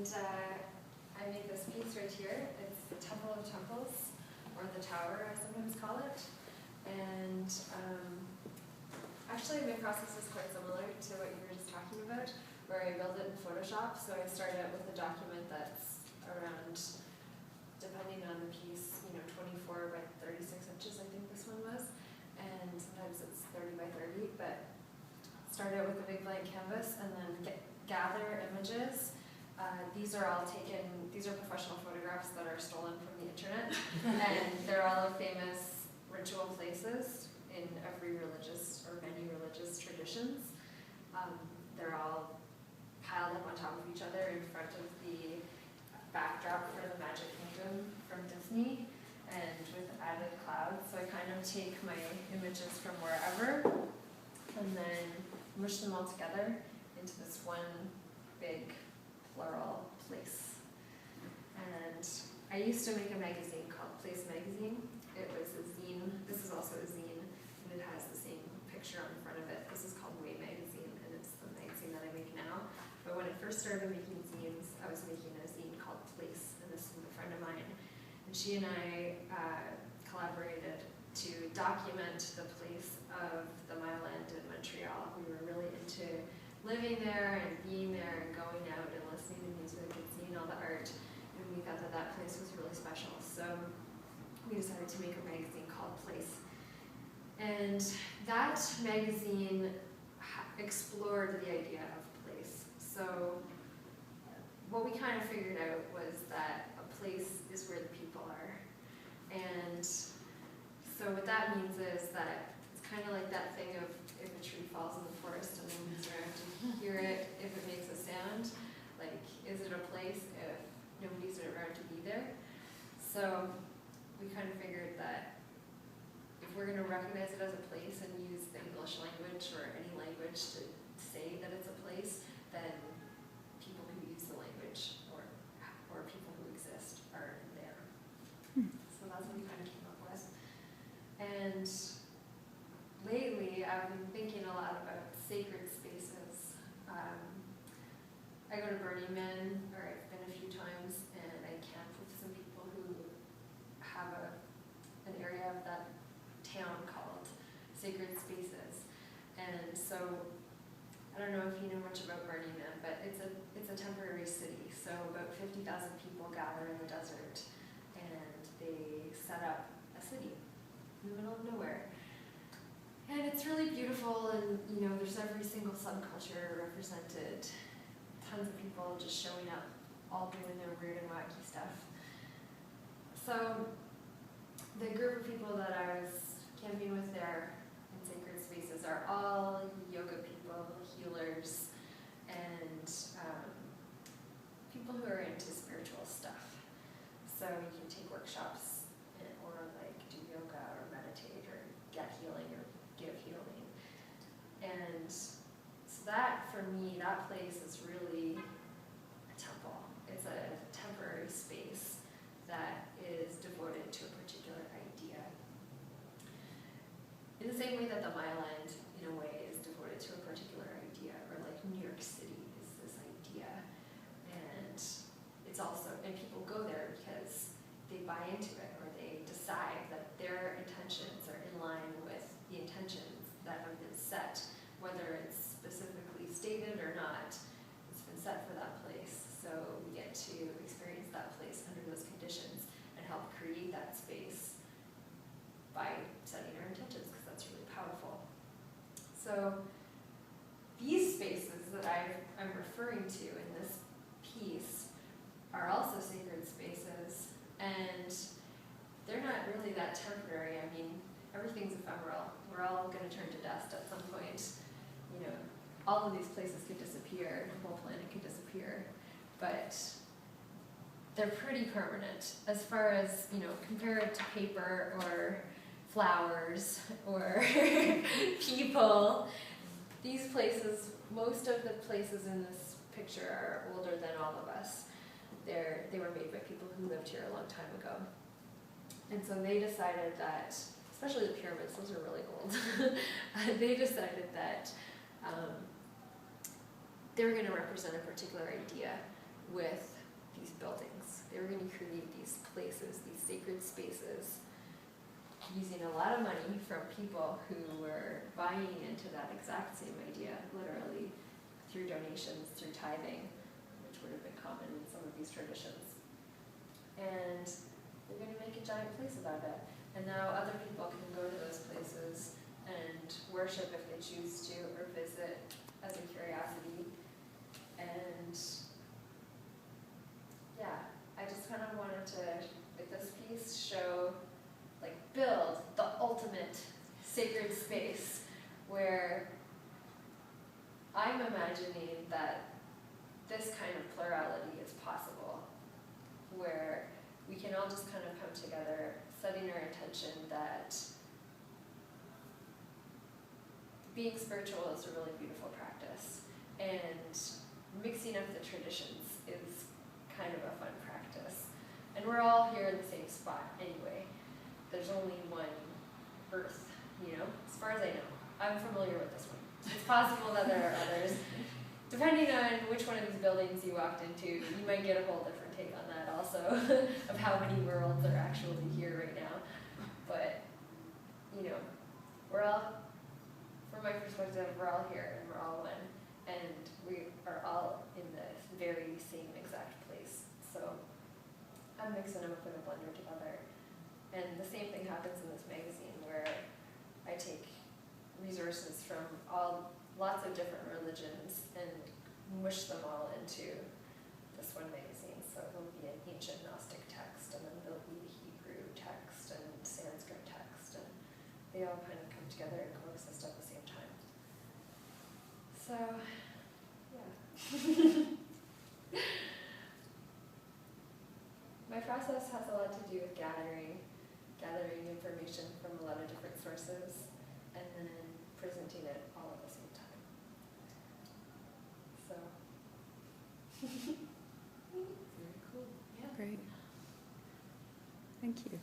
And I made this piece right here. It's the Temple of Temples, or the Tower, I sometimes call it. And actually, my process is quite similar to what you were just talking about, where I build it in Photoshop. So I start out with a document that's around, depending on the piece, 24 by 36 inches, I think this one was. And sometimes it's 30 by 30, but start out with a big blank canvas and then gather images. These are all taken, these are professional photographs that are stolen from the internet, and they're all of famous ritual places in every religious or many religious traditions. They're all piled up on top of each other in front of the backdrop for the Magic Kingdom from Disney, and with added clouds. So I kind of take my images from wherever and then mush them all together into this one big floral place. And I used to make a magazine called Place Magazine. It was a zine. This is also a zine, and it has the same picture on the front of it. This is called Way Magazine, and it's the magazine that I make now. But when I first started making zines, I was making a zine called Place, and this is a friend of mine. And she and I collaborated to document the place of the Mile End in Montreal. We were really into living there and being there and going out and listening to music and seeing all the art, and we thought that that place was really special. So we decided to make a magazine called Place. And that magazine explored the idea of place. So what we kind of figured out was that a place is where the people are. And so what that means is that it's kind of like that thing of if a tree falls in the forest and nobody's around to hear it, if it makes a sound, like, is it a place if nobody's around to be there? So we kind of figured that if we're going to recognize it as a place and use the English language or any language to say that it's a place, then people who use the language or people who exist are there. So that's what we kind of came up with. And lately, I've been thinking a lot about sacred spaces. I go to Burning Man, or I've been a few times, and I camp with some people who have an area of that town called Sacred Spaces. And so, I don't know if you know much about Burning Man, but it's a temporary city. So about 50,000 people gather in the desert, and they set up a city in the middle of nowhere. And it's really beautiful, and there's every single subculture represented. Tons of people just showing up, all doing their weird and wacky stuff. So the group of people that I was camping with there in Sacred Spaces are all yoga people, healers, and people who are into spiritual stuff. So you can take workshops or do yoga or meditate or get healing or give healing. And so that, for me, that place is really a temple. It's a temporary space that is devoted to a particular idea. In the same way that the Mile End, in a way, is devoted to a particular idea, or like New York City is this idea. And it's also, and people go there because they buy into it, or they decide that their intentions are in line with the intentions that have been set, whether it's specifically stated or not. It's been set for that place, so we get to experience that place under those conditions and help create that space by setting our intentions, because that's really powerful. So these spaces that I'm referring to in this piece are also sacred spaces, and they're not really that temporary. I mean, everything's ephemeral. We're all going to turn to dust at some point. All of these places could disappear, the whole planet could disappear, but they're pretty permanent. As far as, compare it to paper or flowers or people, these places, most of the places in this picture are older than all of us. They were made by people who lived here a long time ago. And so they decided that, especially the pyramids, those are really old, they decided that they were going to represent a particular idea with these buildings. They were going to create these places, these sacred spaces, using a lot of money from people who were buying into that exact same idea, literally, through donations, through tithing, which would have been common in some of these traditions. And they're going to make a giant place about it. And now other people can go to those places and worship if they choose to, or visit as a curiosity. And yeah, I just kind of wanted to, with this piece, show, like, build the ultimate sacred space where I'm imagining that this kind of plurality is possible, where we can all just kind of come together, setting our intention that being spiritual is a really beautiful practice, and mixing up the traditions is kind of a fun practice. And we're all here in the same spot anyway. There's only one earth, you know, as far as I know. I'm familiar with this one. It's possible that there are others. Depending on which one of these buildings you walked into, you might get a whole different take on that also, of how many worlds are actually here right now. But, you know, we're all, from my perspective, we're all here and we're all one. And we are all in the very same exact place. So I'm mixing them up in a blender together. And the same thing happens in this magazine, where I take resources from lots of different religions and mush them all into this one magazine. So it'll be an ancient Gnostic text, and then there'll be Hebrew text and Sanskrit text, and they all kind of come together and coexist at the same time. So, yeah. My process has a lot to do with gathering information from a lot of different sources, and then presenting it all at the same time. So, very cool. Yeah. Great. Thank you.